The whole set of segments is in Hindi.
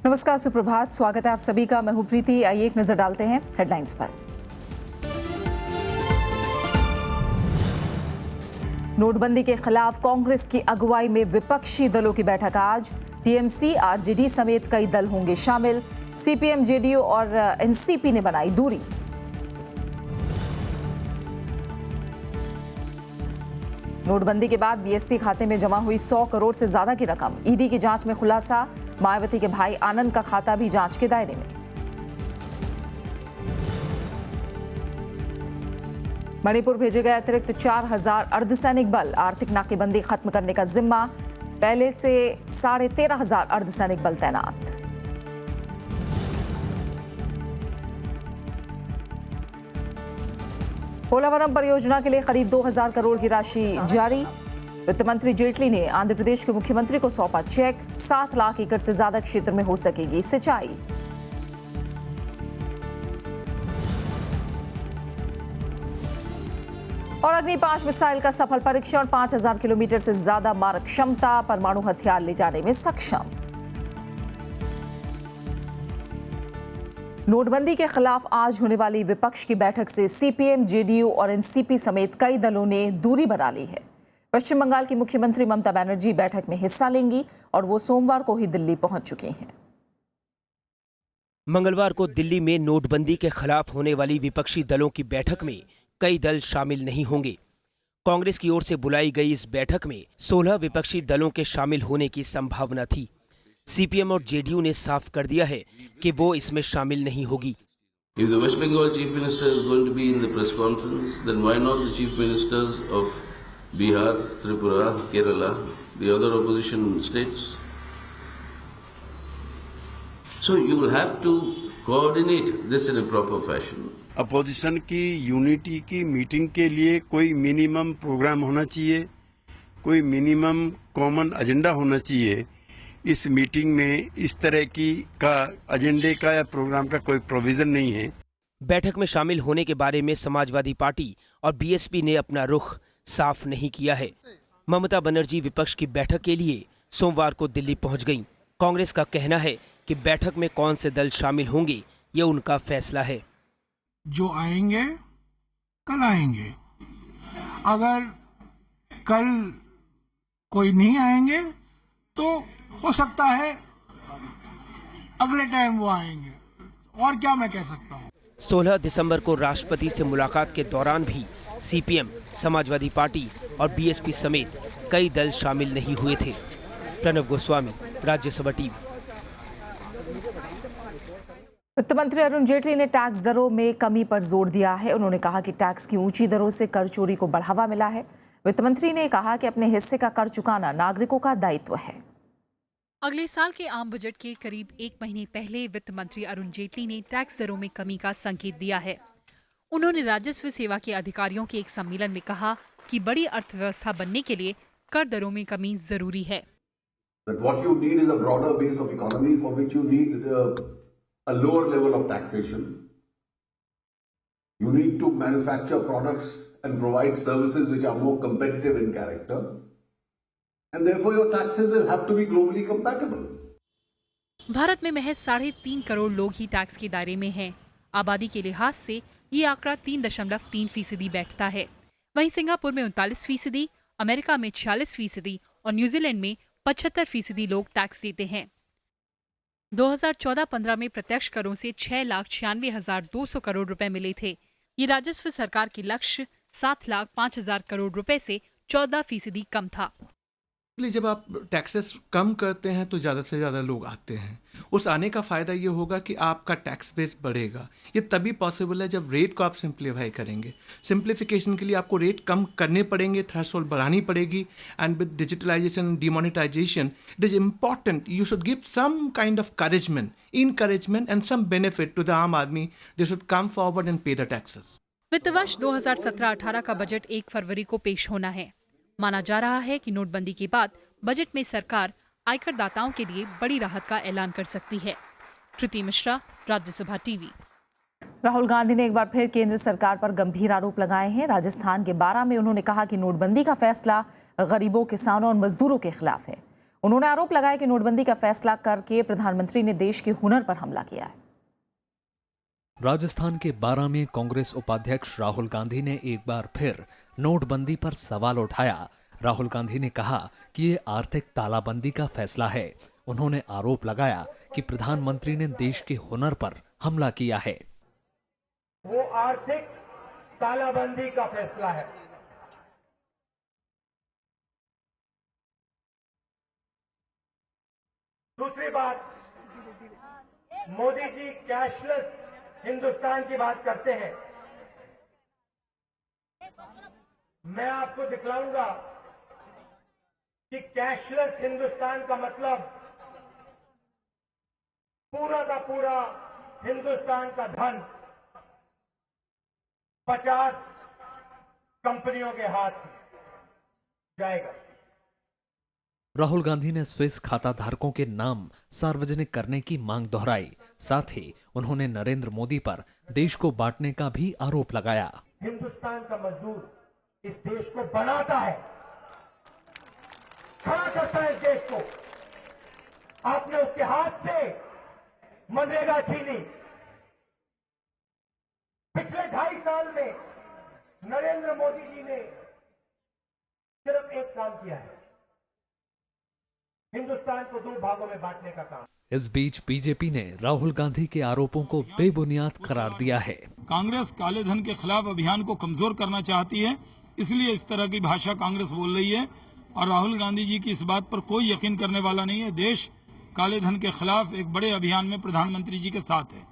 नमस्कार, सुप्रभात। स्वागत है आप सभी का। मैं हूं प्रीति। आइए एक नजर डालते हैं हेडलाइंस पर। नोटबंदी के खिलाफ कांग्रेस की अगुवाई में विपक्षी दलों की बैठक आज। टीएमसी, आरजेडी समेत कई दल होंगे शामिल। सीपीएम, जेडीयू और एनसीपी ने बनाई दूरी। नोटबंदी के बाद बीएसपी खाते में जमा हुई 100 करोड़ से ज्यादा की रकम। ईडी की जांच में खुलासा, मायावती के भाई आनंद का खाता भी जांच के दायरे में। मणिपुर भेजे गए अतिरिक्त 4000 अर्धसैनिक बल। आर्थिक नाकेबंदी खत्म करने का जिम्मा। पहले से 13,500 अर्धसैनिक बल तैनात। पोलावरम परियोजना के लिए करीब 2000 करोड़ की राशि जारी। वित्त मंत्री जेटली ने आंध्र प्रदेश के मुख्यमंत्री को सौंपा चेक। 7 लाख एकड़ से ज्यादा क्षेत्र में हो सकेगी सिंचाई। और अग्नि 5 मिसाइल का सफल परीक्षण। 5000 किलोमीटर से ज्यादा मारक क्षमता, परमाणु हथियार ले जाने में सक्षम। नोटबंदी के खिलाफ आज होने वाली विपक्ष की बैठक से सीपीएम, जेडीयू और एनसीपी समेत कई दलों ने दूरी बना ली है। पश्चिम बंगाल की मुख्यमंत्री ममता बनर्जी बैठक में हिस्सा लेंगी और वो सोमवार को ही दिल्ली पहुंच चुकी हैं। मंगलवार को दिल्ली में नोटबंदी के खिलाफ होने वाली विपक्षी दलों की बैठक में कई दल शामिल नहीं होंगे। कांग्रेस की ओर से बुलाई गई इस बैठक में 16 विपक्षी दलों के शामिल होने की संभावना थी। सीपीएम और जेडीयू ने साफ कर दिया है कि वो इसमें शामिल नहीं होगी। If the West Bengal Chief Minister is going to be in the press conference, then why not the Chief Ministers of Bihar, Tripura, Kerala, the other opposition states? So you will have to coordinate this in a proper fashion. Opposition की यूनिटी की मीटिंग के लिए कोई मिनिमम प्रोग्राम होना चाहिए, कोई मिनिमम कॉमन एजेंडा होना चाहिए। इस मीटिंग में इस तरह की का एजेंडे का या प्रोग्राम का कोई प्रोविजन नहीं है। बैठक में शामिल होने के बारे में समाजवादी पार्टी और बीएसपी ने अपना रुख साफ नहीं किया है। ममता बनर्जी विपक्ष की बैठक के लिए सोमवार को दिल्ली पहुंच गईं। कांग्रेस का कहना है कि बैठक में कौन से दल शामिल होंगे ये उनका फैसला है। जो आएंगे कल आएंगे, अगर कल कोई नहीं आएंगे तो हो सकता है अगले टाइम वो आएंगे। और क्या मैं कह सकता हूँ। 16 दिसंबर को राष्ट्रपति से मुलाकात के दौरान भी सीपीएम, समाजवादी पार्टी और बीएसपी समेत कई दल शामिल नहीं हुए थे। प्रणब गोस्वामी, राज्यसभा टीवी। वित्त मंत्री अरुण जेटली ने टैक्स दरों में कमी पर जोर दिया है। उन्होंने कहा कि टैक्स की ऊंची दरों से कर चोरी को बढ़ावा मिला है। वित्त मंत्री ने कहा कि अपने हिस्से का कर चुकाना नागरिकों का दायित्व है। अगले साल के आम बजट के करीब 1 महीने पहले वित्त मंत्री अरुण जेटली ने टैक्स दरों में कमी का संकेत दिया है। उन्होंने राजस्व सेवा के अधिकारियों के एक सम्मेलन में कहा कि बड़ी अर्थव्यवस्था बनने के लिए कर दरों में कमी जरूरी है। What you need is a broader base of economy for which you need a lower level of taxation. You need to manufacture products and provide services which are more competitive in character. And therefore your taxes will have to be globally compatible. Bharat में महज 3.5 करोड़ लोग ही टैक्स के दायरे में हैं। आबादी के लिहाज से ये आंकड़ा 3.3% बैठता है। वहीं सिंगापुर में 39%, अमेरिका में 46% और न्यूजीलैंड में 75% लोग टैक्स देते हैं। 2014-15 में प्रत्यक्ष करों से 6,96,200 करोड़ रुपए मिले थे। ये राजस्व सरकार के लक्ष्य 7,05,000 करोड़ रुपए से 14% कम था। जब आप टैक्सेस कम करते हैं तो ज़्यादा से ज़्यादा लोग आते हैं। उस आने का फ़ायदा ये होगा कि आपका टैक्स बेस बढ़ेगा। ये तभी पॉसिबल है जब रेट को आप सिंप्लीफाई करेंगे। सिंप्लीफिकेशन के लिए आपको रेट कम करने पड़ेंगे, थ्रेशोल्ड बढ़ानी पड़ेगी। And with digitalisation, demonetisation, it is important you should give some kind of encouragement and some benefit to the aam aadmi. They should come forward and pay the taxes. वित्त वर्ष 2017-18 का बजट 1 फरवरी को पेश होना है। माना जा रहा है कि नोटबंदी के बाद बजट में सरकार आयकर दाताओं के लिए बड़ी राहत का ऐलान कर सकती है। कृति मिश्रा, राज्यसभा टीवी। राहुल गांधी ने एक बार फिर केंद्र सरकार पर गंभीर आरोप लगाए हैं। राजस्थान के बारां में उन्होंने कहा कि नोटबंदी का फैसला गरीबों, किसानों और मजदूरों के खिलाफ है। उन्होंने आरोप लगाया कि नोटबंदी का फैसला करके प्रधानमंत्री ने देश के हुनर पर हमला किया है। राजस्थान के बारां में कांग्रेस उपाध्यक्ष राहुल गांधी ने एक बार फिर नोटबंदी पर सवाल उठाया। राहुल गांधी ने कहा कि ये आर्थिक तालाबंदी का फैसला है। उन्होंने आरोप लगाया कि प्रधानमंत्री ने देश के हुनर पर हमला किया है। वो आर्थिक तालाबंदी का फैसला है। दूसरी बात, मोदी जी कैशलेस हिंदुस्तान की बात करते हैं। मैं आपको दिखलाऊंगा कि कैशलेस हिंदुस्तान का मतलब पूरा का पूरा हिंदुस्तान का धन 50 कंपनियों के हाथ जाएगा। राहुल गांधी ने स्विस खाता धारकों के नाम सार्वजनिक करने की मांग दोहराई। साथ ही उन्होंने नरेंद्र मोदी पर देश को बांटने का भी आरोप लगाया। हिंदुस्तान का मजदूर इस देश को बनाता है, खड़ा करता है इस देश को। आपने उसके हाथ से मनरेगा छीनी। पिछले 2.5 साल में नरेंद्र मोदी जी ने सिर्फ एक काम किया है, हिंदुस्तान को 2 भागों में बांटने का काम। इस बीच बीजेपी ने राहुल गांधी के आरोपों को बेबुनियाद करार दिया है। कांग्रेस काले धन के खिलाफ अभियान को कमजोर करना चाहती है, इसलिए इस तरह की भाषा कांग्रेस बोल रही है और राहुल गांधी जी की इस बात पर कोई यकीन करने वाला नहीं है। देश काले धन के खिलाफ एक बड़े अभियान में प्रधानमंत्री जी के साथ है।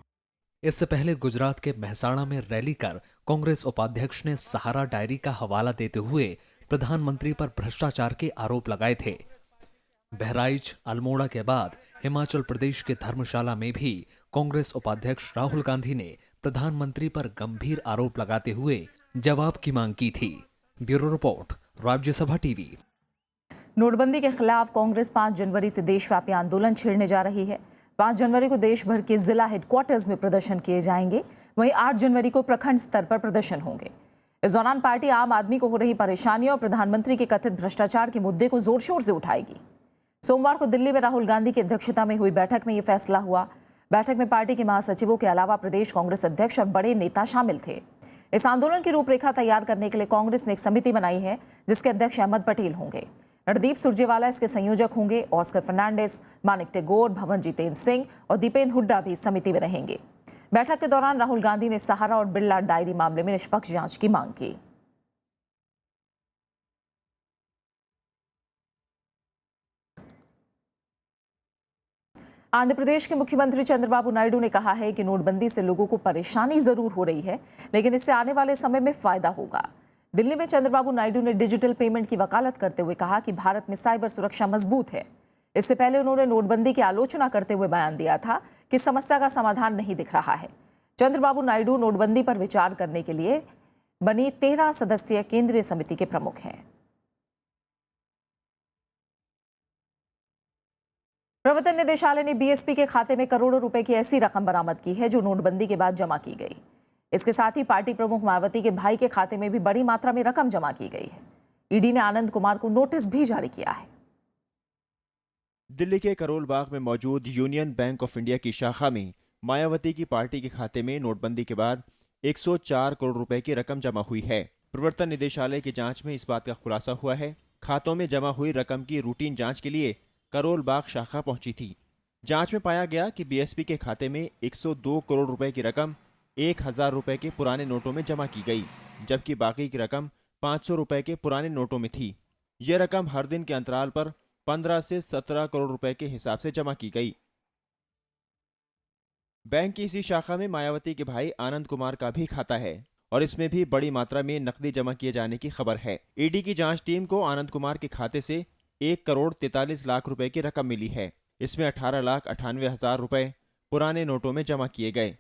इससे पहले गुजरात के मेहसाणा में रैली कर कांग्रेस उपाध्यक्ष ने सहारा डायरी का हवाला देते हुए प्रधानमंत्री पर भ्रष्टाचार के आरोप लगाए थे। बहराइच अल्मोड़ा के बाद हिमाचल प्रदेश के धर्मशाला में भी कांग्रेस उपाध्यक्ष राहुल गांधी ने प्रधानमंत्री पर गंभीर आरोप लगाते हुए जवाब की मांग की थी। Bureau report, Rajya Sabha TV. नोटबंदी के खिलाफ कांग्रेस 5 जनवरी से देशव्यापी आंदोलन छेड़ने जा रही है। 5 जनवरी को देश भर के जिला हेडक्वार्टर्स में प्रदर्शन किए जाएंगे। वहीं 8 जनवरी को प्रखंड स्तर पर प्रदर्शन होंगे। इस दौरान पार्टी आम आदमी को हो रही परेशानियों और प्रधानमंत्री के कथित भ्रष्टाचार के मुद्दे को जोर शोर से उठाएगी। सोमवार को दिल्ली में राहुल गांधी की अध्यक्षता में हुई बैठक में यह फैसला हुआ। बैठक में पार्टी के महासचिवों के अलावा प्रदेश कांग्रेस अध्यक्ष और बड़े नेता शामिल थे। इस आंदोलन की रूपरेखा तैयार करने के लिए कांग्रेस ने एक समिति बनाई है, जिसके अध्यक्ष अहमद पटेल होंगे। रणदीप सुरजेवाला इसके संयोजक होंगे। ऑस्कर फर्नांडिस, मानिक टेगोर, भवन जितेंद्र सिंह और दीपेंद्र हुड्डा भी समिति में रहेंगे। बैठक के दौरान राहुल गांधी ने सहारा और बिरला डायरी मामले में निष्पक्ष जांच की मांग की। आंध्र प्रदेश के मुख्यमंत्री चंद्रबाबू नायडू ने कहा है कि नोटबंदी से लोगों को परेशानी जरूर हो रही है, लेकिन इससे आने वाले समय में फायदा होगा। दिल्ली में चंद्रबाबू नायडू ने डिजिटल पेमेंट की वकालत करते हुए कहा कि भारत में साइबर सुरक्षा मजबूत है। इससे पहले उन्होंने नोटबंदी की आलोचना करते हुए बयान दिया था कि समस्या का समाधान नहीं दिख रहा है। चंद्रबाबू नायडू नोटबंदी पर विचार करने के लिए बनी 13 सदस्यीय केंद्रीय समिति के प्रमुख हैं। प्रवर्तन निदेशालय ने बीएसपी के खाते में करोड़ों रुपए की ऐसी रकम बरामद की है जो नोटबंदी के बाद जमा की गई। इसके साथ ही पार्टी प्रमुख मायावती के भाई के खाते में भी बड़ी मात्रा में रकम जमा की गई है। ईडी ने आनंद कुमार को नोटिस भी जारी किया है। दिल्ली के करोल बाग में मौजूद यूनियन बैंक ऑफ इंडिया की शाखा में मायावती की पार्टी के खाते में नोटबंदी के बाद 104 करोड़ रुपए की रकम जमा हुई है। प्रवर्तन निदेशालय की जांच में इस बात का खुलासा हुआ है। खातों में जमा हुई रकम की रूटीन जांच के लिए करोल बाग शाखा पहुंची थी। जांच में पाया गया कि बीएसपी के खाते में 102 करोड़ रुपए की रकम 1000 रुपए के पुराने नोटों में जमा की गई, जबकि बाकी की रकम 500 रुपए के पुराने नोटों में थी। यह रकम हर दिन के अंतराल पर 15 से 17 करोड़ रुपए के हिसाब से जमा की गई। बैंक की इसी शाखा में मायावती के भाई आनंद कुमार का भी खाता है और इसमें भी बड़ी मात्रा में नकदी जमा किए जाने की खबर है। ईडी की जांच टीम को आनंद कुमार के खाते से 1 करोड़ 43 लाख रुपए की रकम मिली है। इसमें 18,98,000 रुपए पुराने नोटों में जमा किए गए।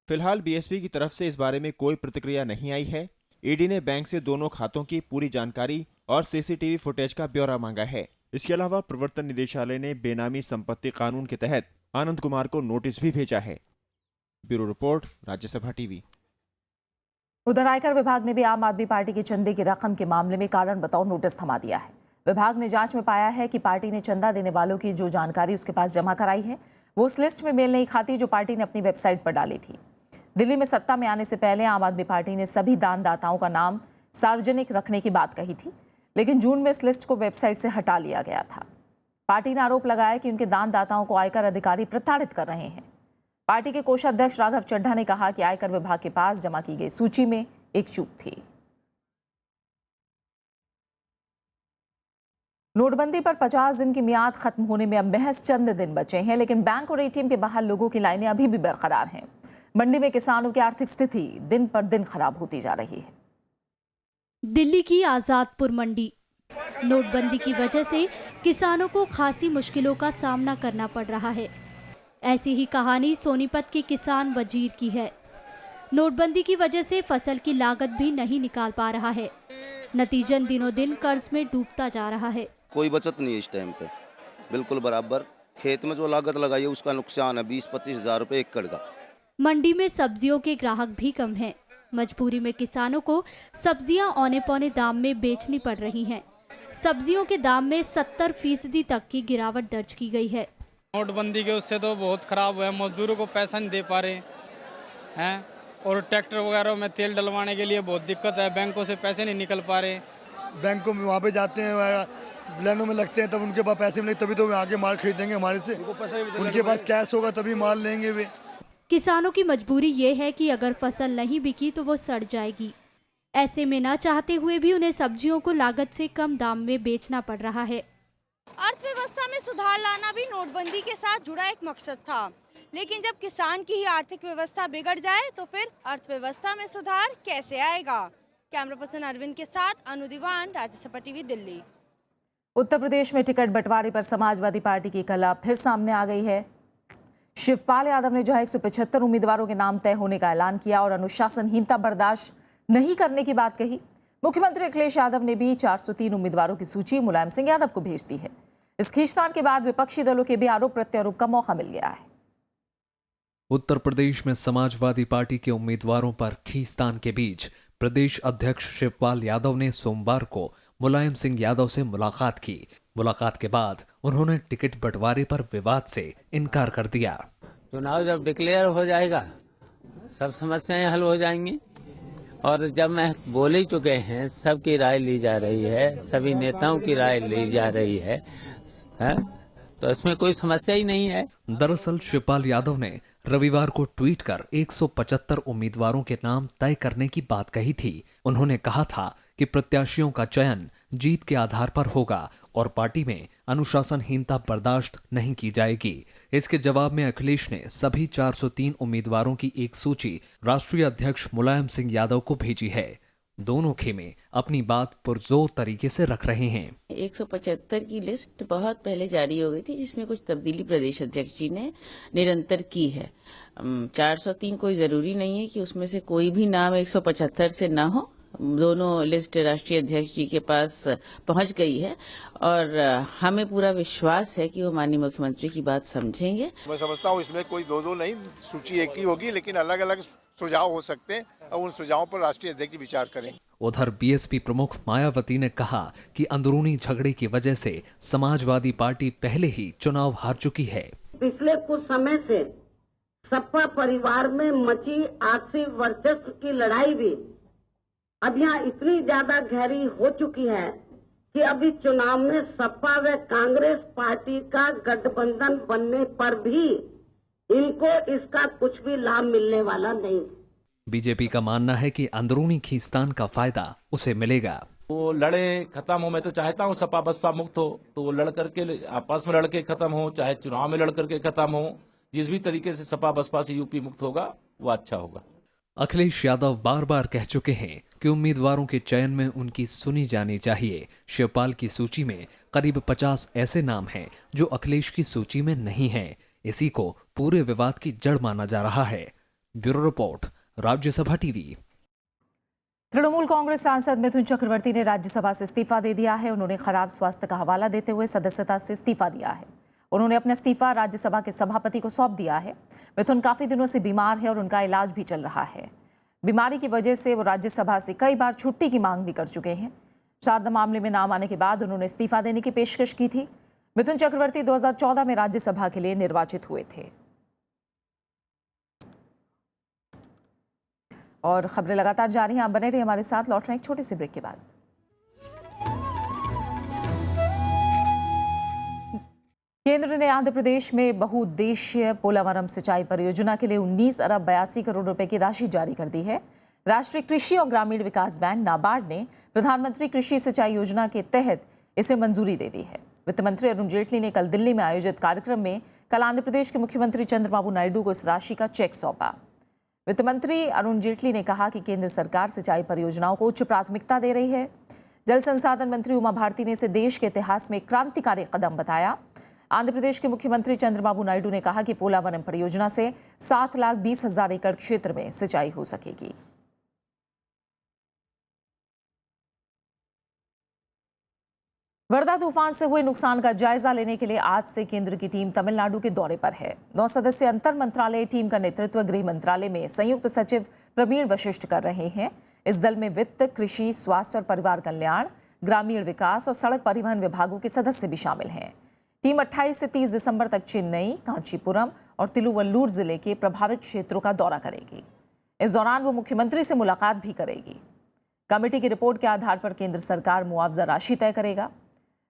फिलहाल बीएसपी की तरफ से इस बारे में कोई प्रतिक्रिया नहीं आई है। ईडी ने बैंक से दोनों खातों की पूरी जानकारी और सीसीटीवी फुटेज का ब्यौरा मांगा है। इसके अलावा प्रवर्तन निदेशालय ने बेनामी संपत्ति कानून के तहत आनंद कुमार को नोटिस भी भेजा है। Bureau report, Rajya Sabha TV. उधर आयकर विभाग ने भी आम आदमी पार्टी के चंदे की रकम के मामले में कारण बताओ नोटिस थमा दिया है। विभाग ने जांच में पाया है कि पार्टी ने चंदा देने वालों की जो जानकारी उसके पास जमा कराई है वो उस लिस्ट में मेल नहीं खाती जो पार्टी ने अपनी वेबसाइट पर डाली थी। दिल्ली में सत्ता में आने से पहले आम आदमी पार्टी ने सभी दानदाताओं का नाम सार्वजनिक रखने की बात कही थी, लेकिन जून में इस लिस्ट को वेबसाइट से हटा लिया गया था। पार्टी ने आरोप लगाया कि उनके दानदाताओं को आयकर अधिकारी प्रताड़ित कर रहे हैं। पार्टी के कोषाध्यक्ष राघव चड्ढा ने कहा कि आयकर विभाग के पास जमा की गई सूची में एक चूक थी। नोटबंदी पर 50 दिन की मियाद खत्म होने में अब महज चंद दिन बचे हैं, लेकिन बैंक और एटीएम के बाहर लोगों की लाइनें अभी भी बरकरार हैं। मंडी में किसानों की आर्थिक स्थिति दिन पर दिन खराब होती जा रही है। दिल्ली की आजादपुर मंडी। नोटबंदी की वजह से किसानों को खासी मुश्किलों का सामना करना पड़ रहा है। ऐसी ही कहानी सोनीपत के किसान वजीर की है। नोटबंदी की वजह से फसल की लागत भी नहीं निकाल पा रहा है। नतीजन दिनों दिन कर्ज में डूबता जा रहा है। कोई बचत नहीं है इस टाइम पे, बिल्कुल बराबर। खेत में जो लागत लगाई है उसका नुकसान है 20-25 हज़ार रुपये एकड़ का। मंडी में सब्जियों के ग्राहक भी कम हैं। मजबूरी में किसानों को सब्जियां औने पौने दाम में बेचनी पड़ रही हैं। सब्जियों के दाम में 70% तक की गिरावट दर्ज की गई है। नोटबंदी के उससे तो बहुत खराब हुआ है, मजदूरों को पैसा नहीं दे पा रहे हैं और ट्रैक्टर वगैरह में तेल डलवाने के लिए बहुत दिक्कत है, बैंकों से पैसे नहीं निकल पा रहे। बैंकों में वहाँ पे जाते हैं, लाइनों में लगते हैं, तब उनके पास पैसे मिले तभी तो वे आगे माल खरीदेंगे हमारे से। उनके पास कैश होगा तभी माल लेंगे वे। किसानों की मजबूरी ये है कि अगर फसल नहीं बिकी तो वो सड़ जाएगी। ऐसे में ना चाहते हुए भी उन्हें सब्जियों को लागत से कम दाम में बेचना पड़ रहा है। अर्थव्यवस्था में सुधार लाना भी नोटबंदी के साथ जुड़ा एक मकसद था, लेकिन जब किसान की ही आर्थिक व्यवस्था बिगड़ जाए तो फिर अर्थव्यवस्था में सुधार कैसे आएगा। कैमरा पर्सन अरविंद के साथ अनु दीवान, राज्यसभा टीवी, दिल्ली। उत्तर प्रदेश में टिकट बंटवारे पर समाजवादी पार्टी की कला फिर सामने आ गई है। शिवपाल यादव ने जहां 175 उम्मीदवारों के नाम तय होने का ऐलान किया और अनुशासनहीनता बर्दाश्त नहीं करने की बात कही। मुख्यमंत्री अखिलेश यादव ने भी 403 उम्मीदवारों की सूची मुलायम सिंह यादव को भेज दी है। इस खींचतान के बाद विपक्षी दलों के भी आरोप प्रत्यारोप का मौका मिल गया है। उत्तर प्रदेश में समाजवादी पार्टी के उम्मीदवारों पर खींचतान के बीच प्रदेश अध्यक्ष शिवपाल यादव ने सोमवार को मुलायम सिंह यादव से मुलाकात की। मुलाकात के बाद उन्होंने टिकट बंटवारे पर विवाद से इनकार कर दिया। चुनाव जब डिक्लेयर हो जाएगा सब समस्याएं हल हो जाएंगी और जब मैं बोल ही चुके हैं, सबकी राय ली जा रही है, सभी नेताओं की राय ली जा रही है, तो इसमें कोई समस्या ही नहीं है। दरअसल शिवपाल यादव ने रविवार को ट्वीट कर 175 उम्मीदवारों के नाम तय करने की बात कही थी। उन्होंने कहा था कि प्रत्याशियों का चयन जीत के आधार पर होगा और पार्टी में अनुशासनहीनता बर्दाश्त नहीं की जाएगी। इसके जवाब में अखिलेश ने सभी 403 उम्मीदवारों की एक सूची राष्ट्रीय अध्यक्ष मुलायम सिंह यादव को भेजी है। दोनों खेमे अपनी बात पुरजोर तरीके से रख रहे हैं। 175 की लिस्ट बहुत पहले जारी हो गई थी, जिसमें कुछ तब्दीली प्रदेश अध्यक्ष जी ने निरंतर की है। 403 कोई जरूरी नहीं है कि उसमें से कोई भी नाम 175 से ना हो। दोनों लिस्ट राष्ट्रीय अध्यक्ष जी के पास पहुंच गई है और हमें पूरा विश्वास है कि वो माननीय मुख्यमंत्री की बात समझेंगे। मैं समझता हूँ इसमें कोई दो नहीं, सूची एक ही होगी, लेकिन अलग अलग सुझाव हो सकते हैं और उन सुझावों पर राष्ट्रीय अध्यक्ष विचार करें। उधर बीएसपी प्रमुख मायावती ने कहा कि अंदरूनी झगड़े की वजह से समाजवादी पार्टी पहले ही चुनाव हार चुकी है। पिछले कुछ समय से सपा परिवार में मची आपसी वर्चस्व की लड़ाई भी अब यहाँ इतनी ज्यादा गहरी हो चुकी है कि अभी चुनाव में सपा व कांग्रेस पार्टी का गठबंधन बनने पर भी इनको इसका कुछ भी लाभ मिलने वाला नहीं। बीजेपी का मानना है कि अंदरूनी खींचतान का फायदा उसे मिलेगा। वो लड़े खत्म हो, मैं तो चाहता हूँ सपा बसपा मुक्त हो, तो वो लड़ करके आपस में लड़ के खत्म हो, चाहे चुनाव में लड़ करके खत्म हो। जिस भी तरीके से सपा बसपा से यूपी मुक्त होगा वो अच्छा होगा। अखिलेश यादव बार बार कह चुके हैं कि उम्मीदवारों के चयन में उनकी सुनी जानी चाहिए। शिवपाल की सूची में करीब 50 ऐसे नाम हैं जो अखिलेश की सूची में नहीं हैं। इसी को पूरे विवाद की जड़ माना जा रहा है। Bureau report, Rajya Sabha TV. Trinamool Congress सांसद मिथुन चक्रवर्ती ने राज्यसभा से इस्तीफा दे दिया है। उन्होंने खराब स्वास्थ्य का हवाला देते हुए सदस्यता से इस्तीफा दिया है। उन्होंने अपना इस्तीफा राज्यसभा के सभापति को सौंप दिया है। मिथुन काफी दिनों से बीमार है और उनका इलाज भी चल रहा है। बीमारी की वजह से वो राज्यसभा से कई बार छुट्टी की मांग भी कर चुके हैं। शारदा मामले में नाम आने के बाद उन्होंने इस्तीफा देने की पेशकश की थी। मिथुन चक्रवर्ती 2014 में राज्यसभा के लिए निर्वाचित हुए थे। और खबरें लगातार जारी हैं, आप बने रहिए हमारे साथ। लौट रहे हैं एक छोटे से ब्रेक के बाद। केंद्र ने आंध्र प्रदेश में बहुउद्देशीय पोलावरम सिंचाई परियोजना के लिए 19 अरब 82 करोड़ रुपए की राशि जारी कर दी है। राष्ट्रीय कृषि और ग्रामीण विकास बैंक नाबार्ड ने प्रधानमंत्री कृषि सिंचाई योजना के तहत इसे मंजूरी दे दी है। वित्त मंत्री अरुण जेटली ने कल दिल्ली में आयोजित कार्यक्रम में कल आंध्र प्रदेश के मुख्यमंत्री चंद्रबाबू नायडू को इस राशि का चेक सौंपा। वित्त मंत्री अरुण जेटली ने कहा कि केंद्र सरकार सिंचाई परियोजनाओं को उच्च प्राथमिकता दे रही है। जल संसाधन मंत्री उमा भारती ने इसे देश के इतिहास में क्रांतिकारी कदम बताया। आंध्र प्रदेश के मुख्यमंत्री चंद्रबाबू नायडू ने कहा कि पोलावरम परियोजना से 7,20,000 एकड़ क्षेत्र में सिंचाई हो सकेगी। वर्धा तूफान से हुए नुकसान का जायजा लेने के लिए आज से केंद्र की टीम तमिलनाडु के दौरे पर है। 9 सदस्यीय अंतर मंत्रालय टीम का नेतृत्व गृह मंत्रालय में संयुक्त सचिव प्रवीण वशिष्ठ कर रहे हैं। इस दल में वित्त, कृषि, स्वास्थ्य और परिवार कल्याण, ग्रामीण विकास और सड़क परिवहन विभागों के सदस्य भी शामिल हैं। टीम 28 से 30 दिसंबर तक चेन्नई, कांचीपुरम और तिरुवल्लुर जिले के प्रभावित क्षेत्रों का दौरा करेगी। इस दौरान वो मुख्यमंत्री से मुलाकात भी करेगी। कमेटी की रिपोर्ट के आधार पर केंद्र सरकार मुआवजा राशि तय करेगा।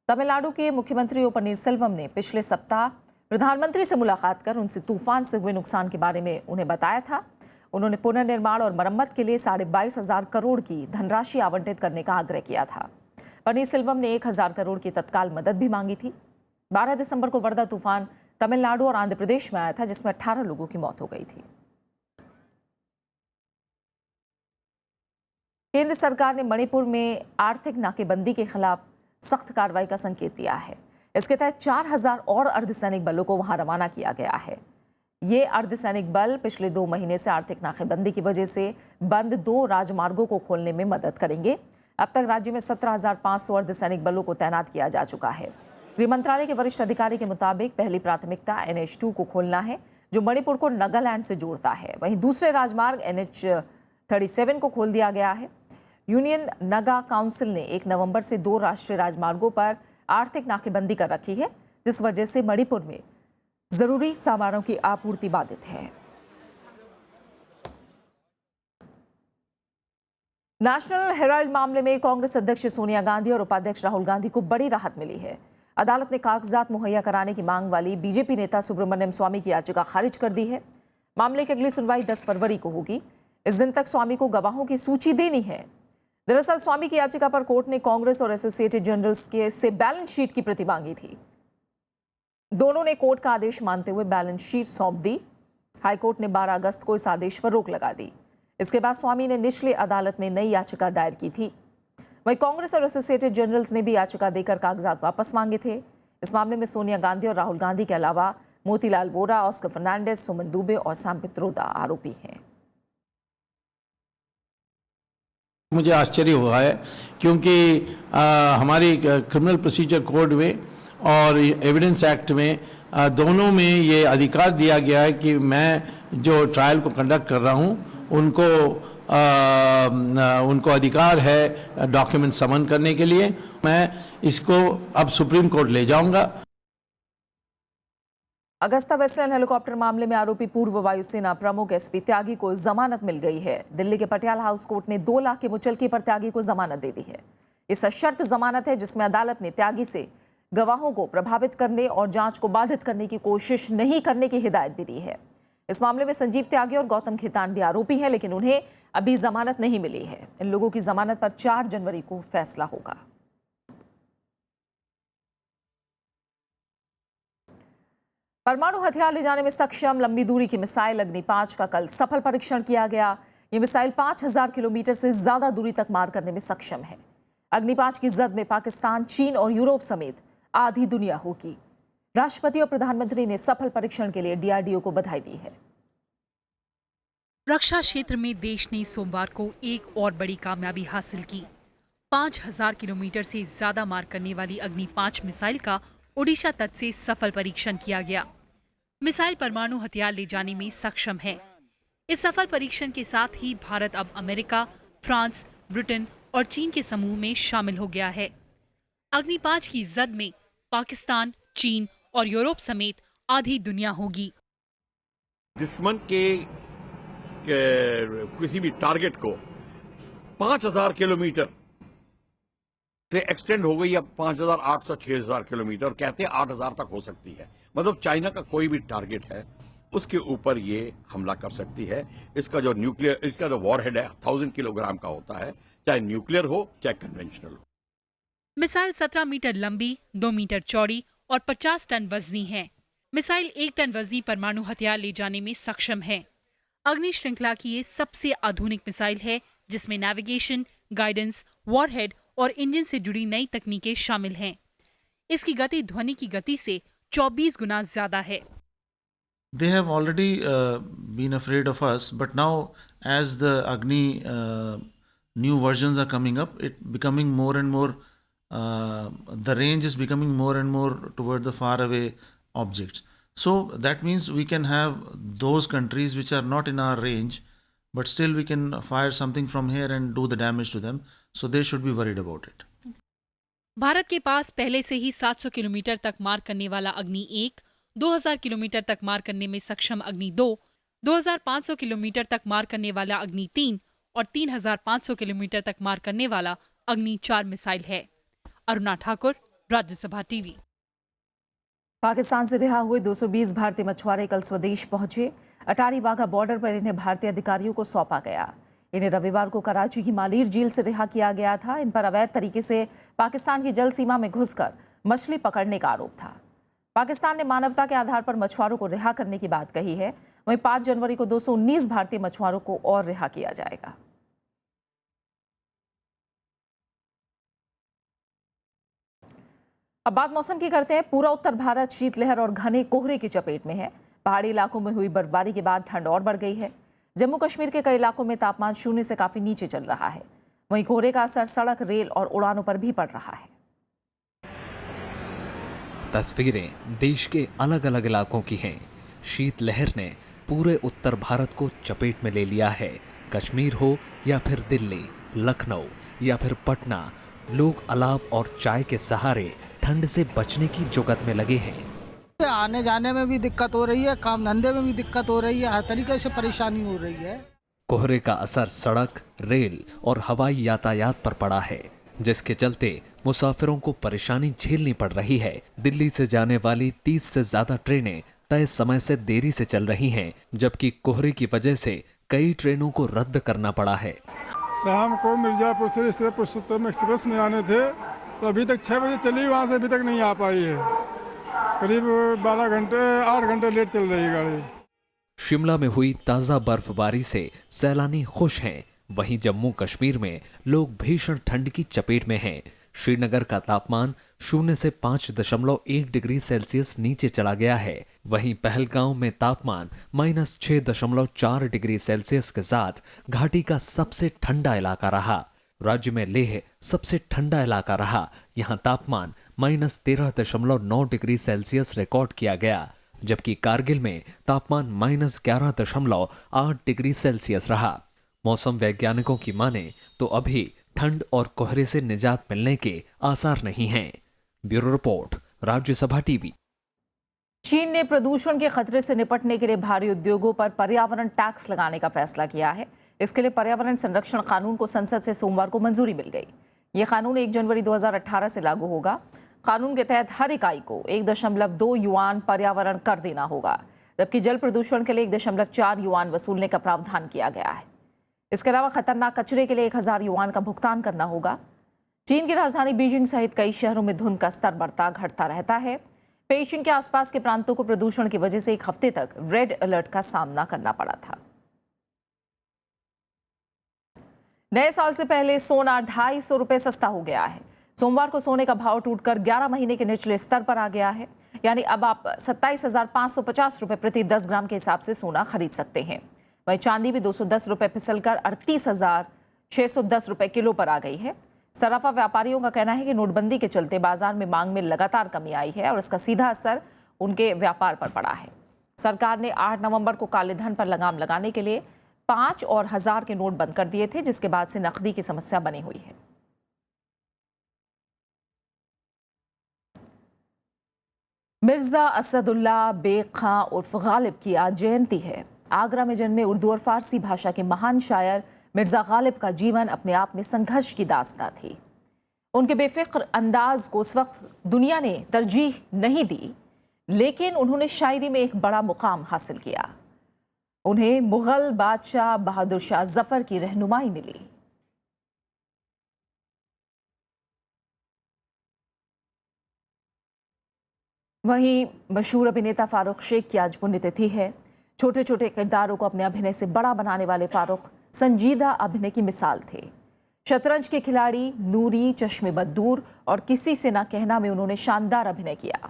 तमिलनाडु के मुख्यमंत्री ओ पनीरसेल्वम ने पिछले सप्ताह प्रधानमंत्री से मुलाकात कर उनसे तूफान से हुए नुकसान के बारे में उन्हें बताया था। उन्होंने पुनर्निर्माण और मरम्मत के लिए 22,500 करोड़ की धनराशि आवंटित करने का आग्रह किया था। पनीरसेल्वम ने 1,000 करोड़ की तत्काल मदद भी मांगी थी। 12 दिसंबर को वर्धा तूफान तमिलनाडु और आंध्र प्रदेश में आया था, जिसमें 18 लोगों की मौत हो गई थी। केंद्र सरकार ने मणिपुर में आर्थिक नाकेबंदी के खिलाफ सख्त कार्रवाई का संकेत दिया है। इसके तहत 4,000 और अर्धसैनिक बलों को वहां रवाना किया गया है। ये अर्धसैनिक बल पिछले 2 महीने से आर्थिक नाकेबंदी की वजह से बंद 2 राजमार्गों को खोलने में मदद करेंगे। अब तक राज्य में 17,500 अर्धसैनिक बलों को तैनात किया जा चुका है। गृह मंत्रालय के वरिष्ठ अधिकारी के मुताबिक पहली प्राथमिकता NH2 को खोलना है, जो मणिपुर को नागालैंड से जोड़ता है। वहीं दूसरे राजमार्ग NH37 को खोल दिया गया है। यूनियन नगा काउंसिल ने 1 नवंबर से 2 राष्ट्रीय राजमार्गों पर आर्थिक नाकेबंदी कर रखी है, जिस वजह से मणिपुर में जरूरी सामानों की आपूर्ति बाधित है। नेशनल हेराल्ड मामले में कांग्रेस अध्यक्ष सोनिया गांधी और उपाध्यक्ष राहुल गांधी को बड़ी राहत मिली है। अदालत ने कागजात मुहैया कराने की मांग वाली बीजेपी नेता सुब्रमण्यम स्वामी की याचिका खारिज कर दी है। मामले की अगली सुनवाई 10 फरवरी को होगी। इस दिन तक स्वामी को गवाहों की सूची देनी है। दरअसल स्वामी की याचिका पर कोर्ट ने कांग्रेस और एसोसिएटेड जर्नल्स के से बैलेंस शीट की प्रति मांगी थी। दोनों ने कोर्ट का आदेश मानते हुए बैलेंस शीट सौंप दी। हाईकोर्ट ने 12 अगस्त को इस आदेश पर रोक लगा दी। इसके बाद स्वामी ने निचली अदालत में नई याचिका दायर की थी। वहीं कांग्रेस और एसोसिएटेड जर्नल्स ने भी याचिका देकर कागजात वापस मांगे थे। इस मामले में सोनिया गांधी और राहुल गांधी के अलावा मोतीलाल वोरा, ऑस्कर फर्नांडिस, सुमन दुबे और सैम पित्रोदा आरोपी हैं। मुझे आश्चर्य हुआ है क्योंकि हमारी क्रिमिनल प्रोसीजर कोड में और एविडेंस एक्ट में दोनों में ये अधिकार दिया गया है कि मैं जो ट्रायल को कंडक्ट कर रहा हूँ उनको अधिकार है डॉक्यूमेंट समन करने के लिए। मैं इसको अब सुप्रीम कोर्ट ले जाऊंगा। अगस्ता वेस्टलैंड हेलीकॉप्टर मामले में आरोपी पूर्व वायुसेना प्रमुख SP त्यागी को जमानत मिल गई है। दिल्ली के पटियाला हाउस कोर्ट ने 2 लाख की मुचलकी पर त्यागी को जमानत दे दी है। ये सशर्त जमानत है, जिसमें अदालत ने त्यागी से गवाहों को प्रभावित करने और जांच को बाधित करने की कोशिश नहीं करने की हिदायत भी दी है। इस मामले में संजीव त्यागी और गौतम खेतान भी आरोपी हैं, लेकिन उन्हें अभी जमानत नहीं मिली है। इन लोगों की जमानत पर 4 जनवरी को फैसला होगा। परमाणु हथियार ले जाने में सक्षम लंबी दूरी की मिसाइल अग्नि 5 का कल सफल परीक्षण किया गया। ये मिसाइल 5,000 किलोमीटर से ज्यादा दूरी तक मार करने में सक्षम है। अग्नि 5 की जद में पाकिस्तान, चीन और यूरोप समेत आधी दुनिया होगी। राष्ट्रपति और प्रधानमंत्री ने सफल परीक्षण के लिए DRDO को बधाई दी है। रक्षा क्षेत्र में देश ने सोमवार को एक और बड़ी कामयाबी हासिल की। 5,000 किलोमीटर से ज्यादा मार करने वाली अग्नि 5 मिसाइल का ओडिशा तट से सफल परीक्षण किया गया। मिसाइल परमाणु हथियार ले जाने में सक्षम है। इस सफल परीक्षण के साथ ही भारत अब अमेरिका, फ्रांस, ब्रिटेन और चीन के समूह में शामिल हो गया है। अग्नि 5 की जद में पाकिस्तान, चीन और यूरोप समेत आधी दुनिया होगी। दुश्मन के किसी भी टारगेट को 5000 किलोमीटर से एक्सटेंड हो गई, अब 5800 6000 किलोमीटर, कहते हैं 8000 तक हो सकती है। मतलब चाइना का कोई भी टारगेट है उसके ऊपर ये हमला कर सकती है। इसका जो वॉरहेड है 1000 किलोग्राम का होता है, चाहे न्यूक्लियर हो चाहे कन्वेंशनल हो। मिसाइल 17 मीटर लंबी, 2 मीटर चौड़ी और 50 टन वजनी है। मिसाइल 1 टन वजनी परमाणु हथियार ले जाने में सक्षम है। अग्नि श्रृंखला की ये सबसे आधुनिक मिसाइल है जिसमें नेविगेशन, गाइडेंस, वॉरहेड और इंजन से जुड़ी नई तकनीकें शामिल हैं। इसकी गति ध्वनि की गति से 24 गुना ज्यादा है। They have already been afraid of us, but now as the Agni new versions are coming up, it becoming more and more, the range is becoming more and more toward the far away objects. So that means we can have those countries which are not in our range, but still we can fire something from here and do the damage to them. So they should be worried about it. Bharat के पास पहले से ही 700 किलोमीटर तक मार करने वाला अग्नि 1, 2000 किलोमीटर तक मार करने में सक्षम अग्नि 2, 2500 किलोमीटर तक मार करने वाला अग्नि 3 और 3500 किलोमीटर तक मार करने वाला अग्नि 4 मिसाइल है। अरुणा ठाकुर, राज्यसभा टीवी। पाकिस्तान से रिहा हुए 220 भारतीय मछुआरे कल स्वदेश पहुंचे। अटारी वाघा बॉर्डर पर इन्हें भारतीय अधिकारियों को सौंपा गया। इन्हें रविवार को कराची की मालीर झील से रिहा किया गया था। इन पर अवैध तरीके से पाकिस्तान की जल सीमा में घुसकर मछली पकड़ने का आरोप था। पाकिस्तान ने मानवता के आधार पर मछुआरों को रिहा करने की बात कही है। वहीं 5 जनवरी को 219 भारतीय मछुआरों को और रिहा किया जाएगा। अब बात मौसम की करते हैं। पूरा उत्तर भारत शीतलहर और घने कोहरे की चपेट में है। पहाड़ी इलाकों में हुई बर्फबारी के बाद ठंड और बढ़ गई है। जम्मू कश्मीर के कई इलाकों में तापमान 0 से काफी नीचे चल रहा है। वहीं कोहरे का असर सड़क, रेल और उड़ानों पर भी पड़ रहा है। तस्वीरें देश के अलग अलग इलाकों की हैं। शीतलहर ने पूरे उत्तर भारत को चपेट में ले लिया है। कश्मीर हो या फिर दिल्ली, लखनऊ या फिर पटना, लोग अलाव और चाय के सहारे ठंड से बचने की जुगत में लगे हैं। आने जाने में भी दिक्कत हो रही है, काम धंधे में भी दिक्कत हो रही है, हर तरीके से परेशानी हो रही है। कोहरे का असर सड़क, रेल और हवाई यातायात पर पड़ा है, जिसके चलते मुसाफिरों को परेशानी झेलनी पड़ रही है। दिल्ली से जाने वाली 30 से ज्यादा ट्रेनें तय समय से देरी से चल रही हैं, जबकि कोहरे की वजह से कई ट्रेनों को रद्द करना पड़ा है। शाम को मिर्जापुर से पुरुषोत्तम एक्सप्रेस में आने थे तो अभी तक 6 बजे चली, वहाँ से अभी तक नहीं आ पाई है। करीब 8 घंटे लेट चल रही है गाड़ी। शिमला में हुई ताजा बर्फबारी से सैलानी खुश हैं। वहीं जम्मू कश्मीर में लोग भीषण ठंड की चपेट में हैं। श्रीनगर का तापमान 0 से 5.1 डिग्री सेल्सियस नीचे चला गया है। वहीं पहलगांव में तापमान -6.4 डिग्री सेल्सियस के साथ घाटी का सबसे ठंडा इलाका रहा। राज्य में लेह सबसे ठंडा इलाका रहा। यहां तापमान -13.9 डिग्री सेल्सियस रिकॉर्ड किया गया, जबकि कारगिल में तापमान -11.8 डिग्री सेल्सियस रहा। मौसम वैज्ञानिकों की माने तो अभी ठंड और कोहरे से निजात मिलने के आसार नहीं हैं। Bureau report, Rajya Sabha TV. चीन ने प्रदूषण के खतरे से निपटने के लिए भारी उद्योगों पर पर्यावरण टैक्स लगाने का फैसला किया है। इसके लिए पर्यावरण संरक्षण कानून को संसद से सोमवार को मंजूरी मिल गई। ये कानून 1 जनवरी 2018 से लागू होगा। कानून के तहत हर इकाई को 1.2 युआन पर्यावरण कर देना होगा, जबकि जल प्रदूषण के लिए 1.4 युआन वसूलने का प्रावधान किया गया है। इसके अलावा खतरनाक कचरे के लिए 1000 युआन का भुगतान करना होगा। चीन की राजधानी बीजिंग सहित कई शहरों में धुंध का स्तर बढ़ता घटता रहता है। पेइचिंग के आसपास के प्रांतों को प्रदूषण की वजह से 1 हफ्ते तक रेड अलर्ट का सामना करना पड़ा था। नए साल से पहले सोना 250 रुपए सस्ता हो गया है। सोमवार को सोने का भाव टूटकर 11 महीने के निचले स्तर पर आ गया है। यानी अब आप 27,550 रुपए प्रति 10 ग्राम के हिसाब से सोना खरीद सकते हैं। वहीं चांदी भी 210 रुपए फिसलकर 38,610 रुपए किलो पर आ गई है। सराफा व्यापारियों का कहना है कि नोटबंदी के चलते बाजार में मांग में लगातार कमी आई है और इसका सीधा असर उनके व्यापार पर पड़ा है। सरकार ने 8 नवंबर को काले धन पर लगाम लगाने के लिए 5 और 1000 के नोट बंद कर दिए थे, जिसके बाद से नकदी की समस्या बनी हुई है। मिर्जा असदुल्ला बेग खां उर्फ गालिब की आज जयंती है। आगरा में जन्मे उर्दू और फारसी भाषा के महान शायर मिर्जा गालिब का जीवन अपने आप में संघर्ष की दास्तां थी। उनके बेफिक्र अंदाज को उस वक्त दुनिया ने तरजीह नहीं दी, लेकिन उन्होंने शायरी में एक बड़ा मुकाम हासिल किया। उन्हें मुगल बादशाह बहादुर शाह जफर की रहनुमाई मिली। वहीं मशहूर अभिनेता फारूक शेख की आज पुण्यतिथि है। छोटे छोटे किरदारों को अपने अभिनय से बड़ा बनाने वाले फारूक संजीदा अभिनय की मिसाल थे। शतरंज के खिलाड़ी, नूरी, चश्मे बद्दूर और किसी से ना कहना में उन्होंने शानदार अभिनय किया।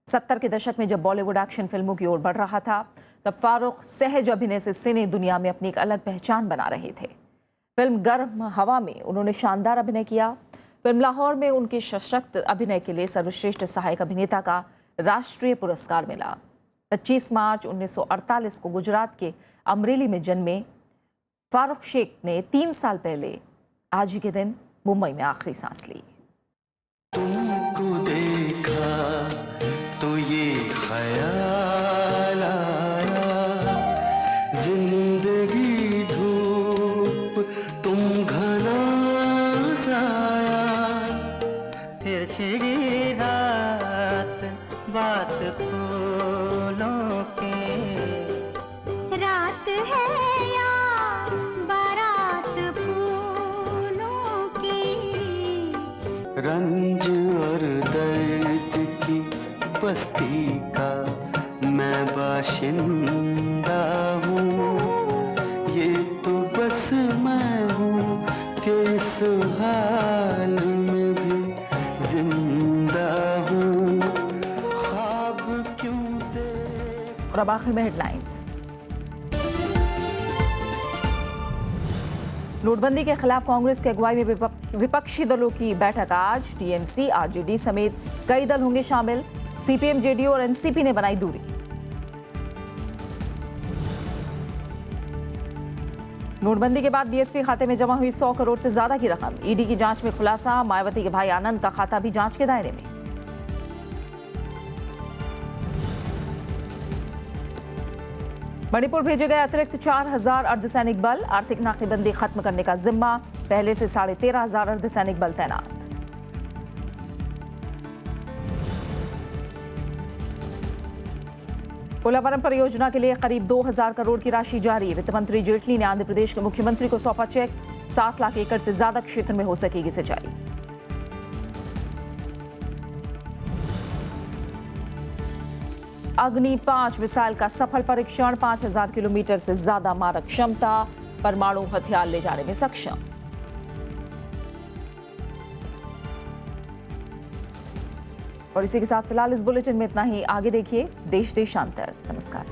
70 के दशक में जब बॉलीवुड एक्शन फिल्मों की ओर बढ़ रहा था, तब फारूक सहज अभिनय से सिने दुनिया में अपनी एक अलग पहचान बना रहे थे। फिल्म गर्म हवा में उन्होंने शानदार अभिनय किया। फिल्म लाहौर में उनके सशक्त अभिनय के लिए सर्वश्रेष्ठ सहायक अभिनेता का राष्ट्रीय पुरस्कार मिला। 25 मार्च 1948 को गुजरात के अमरेली में जन्मे फारूक शेख ने 3 साल पहले आज ही के दिन मुंबई में आखिरी सांस ली। तुमको देखा तो ये ख्याल आया, जिंदगी धूप तुम घना साया, फिर छिड़ी रात बात फूलों की, रात है या बारात फूलों की, रंज और दर्द की बस्ती का मैं बाशिंदा हूँ, ये तो बस मैं हूँ कि इस हाल में भी जिंदा हूँ, ख्वाब क्यों दे। और अब आखिर में हेडलाइंस। नोटबंदी के खिलाफ कांग्रेस की अगुवाई में विपक्षी दलों की बैठक आज। टीएमसी, आरजेडी समेत कई दल होंगे शामिल। सीपीएम, जेडीयू और एनसीपी ने बनाई दूरी। नोटबंदी के बाद बीएसपी खाते में जमा हुई 100 करोड़ से ज्यादा की रकम। ईडी की जांच में खुलासा, मायावती के भाई आनंद का खाता भी जांच के दायरे में। मणिपुर भेजे गए अतिरिक्त 4000 अर्धसैनिक बल। आर्थिक नाकेबंदी खत्म करने का जिम्मा। पहले से 13,500 अर्धसैनिक बल तैनात। पोलावरम परियोजना के लिए करीब 2000 करोड़ की राशि जारी। वित्त मंत्री जेटली ने आंध्र प्रदेश के मुख्यमंत्री को सौंपा चेक। 7 लाख एकड़ से ज्यादा क्षेत्र में हो सकेगी सिंचाई। अग्नि 5 मिसाइल का सफल परीक्षण। 5000 किलोमीटर से ज्यादा मारक क्षमता, परमाणु हथियार ले जाने में सक्षम। और इसी के साथ फिलहाल इस बुलेटिन में इतना ही। आगे देखिए देश देशांतर। नमस्कार।